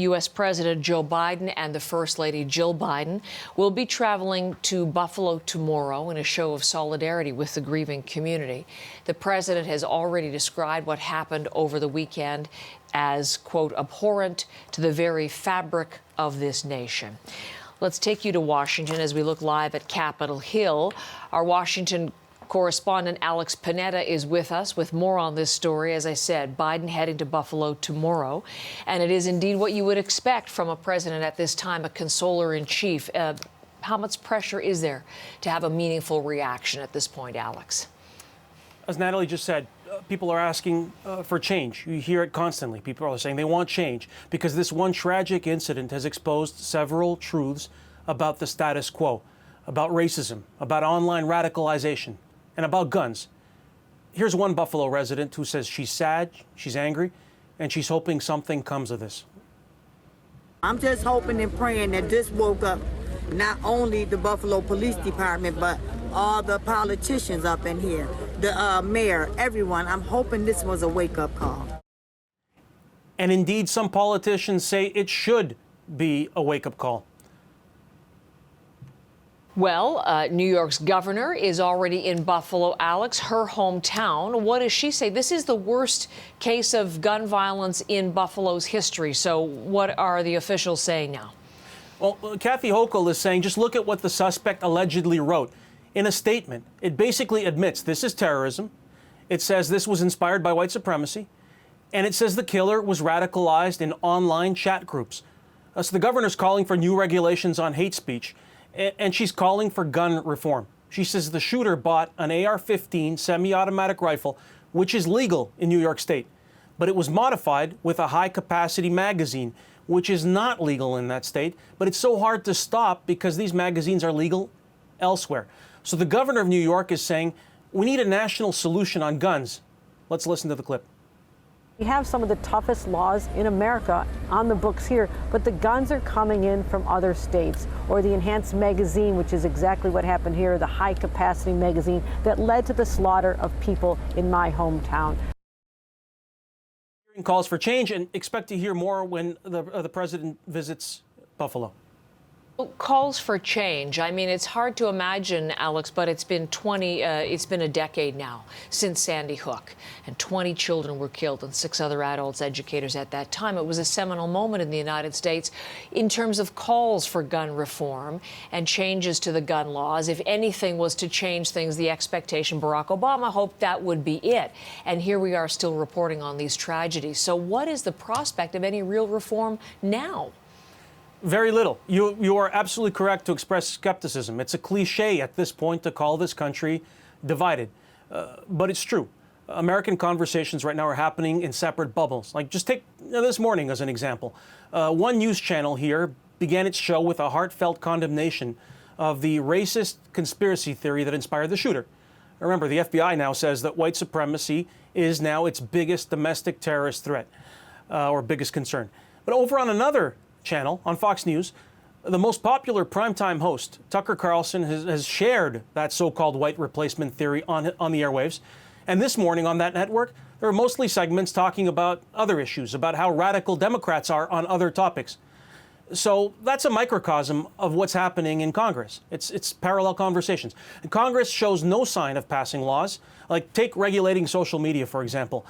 U.S. President Joe Biden and the First Lady Jill Biden will be traveling to Buffalo tomorrow in a show of solidarity with the grieving community. The president has already described what happened over the weekend as, quote, abhorrent to the very fabric of this nation. Let's take you to Washington as we look live at Capitol Hill. Our Washington correspondent Alex Panetta is with us with more on this story. As I said, Biden heading to Buffalo tomorrow. And it is indeed what you would expect from a president at this time, a consoler-in-chief. How much pressure is there to have a meaningful reaction at this point, Alex? As Natalie just said, people are asking for change. You hear it constantly. People are saying they want change because this one tragic incident has exposed several truths about the status quo, about racism, about online radicalization, and about guns. Here's one Buffalo resident who says she's sad, she's angry, and she's hoping something comes of this. I'm just hoping and praying that this woke up not only the Buffalo Police Department, but all the politicians up in here, the mayor, everyone. I'm hoping this was a wake-up call. And indeed, some politicians say it should be a wake-up call. Well, New York's governor is already in Buffalo, Alex, her hometown. What does she say? This is the worst case of gun violence in Buffalo's history. So what are the officials saying now? Well, Kathy Hochul is saying just look at what the suspect allegedly wrote. In a statement, it basically admits this is terrorism. It says this was inspired by white supremacy. And it says the killer was radicalized in online chat groups. So the governor's calling for new regulations on hate speech. And she's calling for gun reform. She says the shooter bought an AR-15 semi-automatic rifle, which is legal in New York State. But it was modified with a high-capacity magazine, which is not legal in that state. But it's so hard to stop because these magazines are legal elsewhere. So the governor of New York is saying, we need a national solution on guns. Let's listen to the clip. We have some of the toughest laws in America on the books here, but the guns are coming in from other states, or the enhanced magazine, which is exactly what happened here, the high-capacity magazine that led to the slaughter of people in my hometown. Calls for change, and expect to hear more when the president visits Buffalo. Calls for change. I mean, it's hard to imagine, Alex, but it's been a decade now since Sandy Hook, and 20 children were killed and 6 other adults, educators at that time. It was a seminal moment in the United States in terms of calls for gun reform and changes to the gun laws. If anything was to change things, the expectation, Barack Obama hoped that would be it. And here we are still reporting on these tragedies. So what is the prospect of any real reform now? Very little. You are absolutely correct to express skepticism. It's a cliche at this point to call this country divided. But it's true. American conversations right now are happening in separate bubbles. Like, just take this morning as an example. One news channel here began its show with a heartfelt condemnation of the racist conspiracy theory that inspired the shooter. Remember, the FBI now says that white supremacy is now its biggest domestic terrorist threat, or biggest concern. But over on another channel, on Fox News, the most popular primetime host, Tucker Carlson, has shared that so-called white replacement theory on the airwaves. And this morning on that network, there are mostly segments talking about other issues, about how radical Democrats are on other topics. So that's a microcosm of what's happening in Congress. It's parallel conversations. And Congress shows no sign of passing laws. Like, take regulating social media, for example.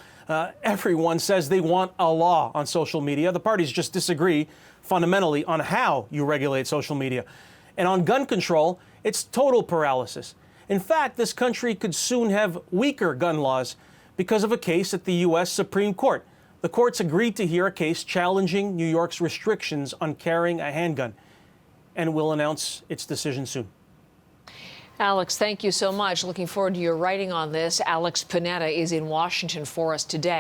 Everyone says they want a law on social media. The parties just disagree fundamentally on how you regulate social media. And on gun control, it's total paralysis. In fact, this country could soon have weaker gun laws because of a case at the U.S. Supreme Court. The courts agreed to hear a case challenging New York's restrictions on carrying a handgun, and will announce its decision soon. Alex, thank you so much. Looking forward to your writing on this. Alex Panetta is in Washington for us today.